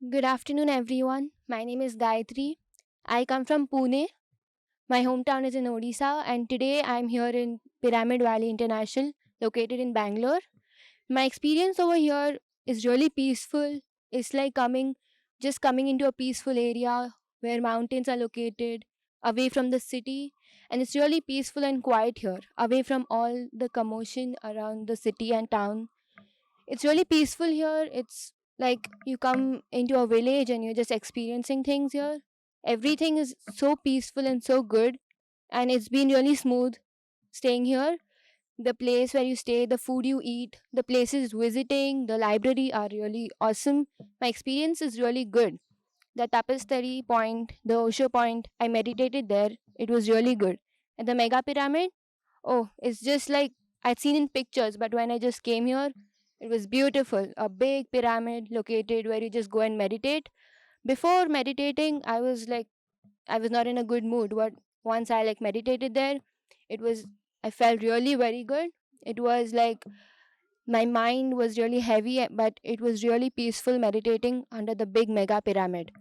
Good afternoon, everyone. My name is Gayathri. I come from Pune. My hometown is in Odisha, and today I'm here in Pyramid Valley International, located in Bangalore. My experience over here is really peaceful. It's like coming into a peaceful area where mountains are located, away from the city, and it's really peaceful and quiet here, away from all the commotion around the city and town. It's really peaceful here. It's like you come into a village and you're just experiencing things here. Everything is so peaceful and so good, and it's been really smooth staying here. The place where you stay, the food you eat, the places visiting, the library are really awesome. My experience is really good. The tapestry point, the Osho point, I meditated there. It was really good. And the mega pyramid, oh, it's just like I'd seen in pictures, but when I just came here, it was beautiful. A big pyramid located where you just go and meditate. Before meditating, I was not in a good mood, but once I like meditated there, it was I felt really very good. It was like my mind was really heavy, but it was really peaceful meditating under the big mega pyramid.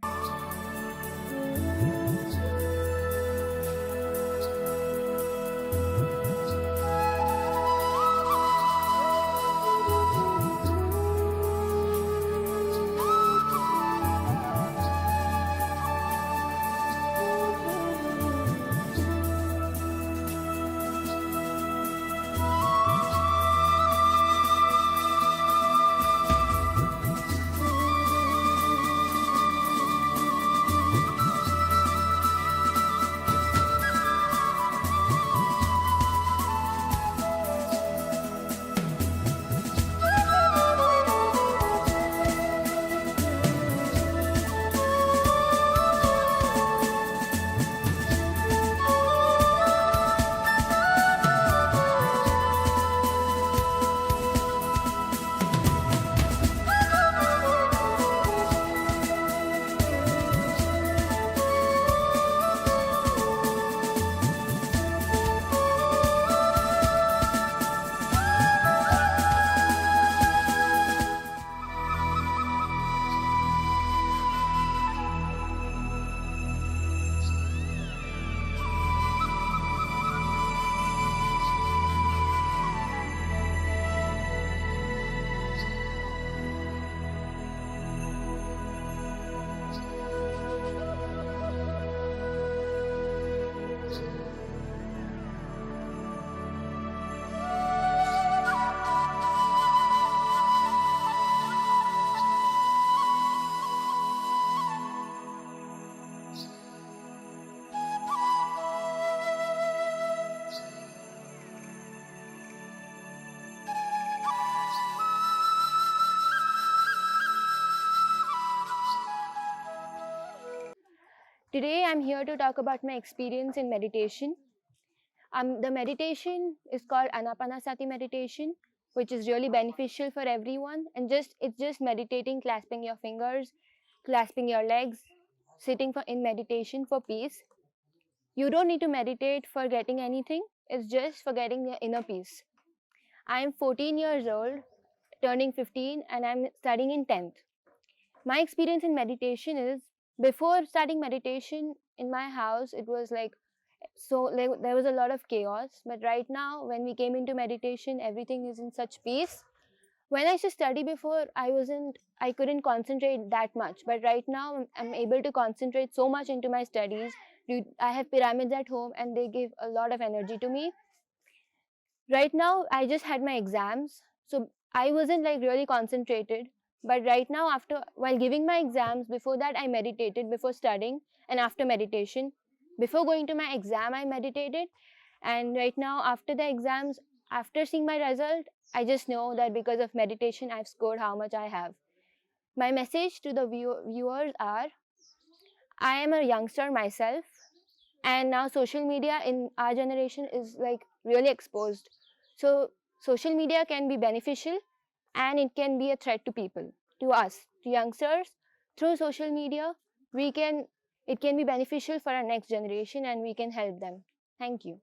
Today I'm here to talk about my experience in meditation. The meditation is called Anapanasati meditation, which is really beneficial for everyone. And just it's just meditating, clasping your fingers, clasping your legs, sitting for in meditation for peace. You don't need to meditate for getting anything. It's just for getting your inner peace. I am 14 years old, turning 15, and I'm studying in 10th. My experience in meditation is before starting meditation in my house, it was like there was a lot of chaos, but right now when we came into meditation, everything is in such peace. When I used to study before, I couldn't concentrate that much, but right now I'm able to concentrate so much into my studies. I have pyramids at home and they give a lot of energy to me. Right now I just had my exams, so I wasn't like really concentrated. But right now, after while giving my exams, before that I meditated before studying, and after meditation, before going to my exam I meditated, and right now after the exams, after seeing my result, I just know that because of meditation I've scored how much I have. My message to the viewers are, I am a youngster myself, and now social media in our generation is like really exposed. So social media can be beneficial and it can be a threat to people, to us, to youngsters. Through social media, we can it can be beneficial for our next generation and we can help them. Thank you.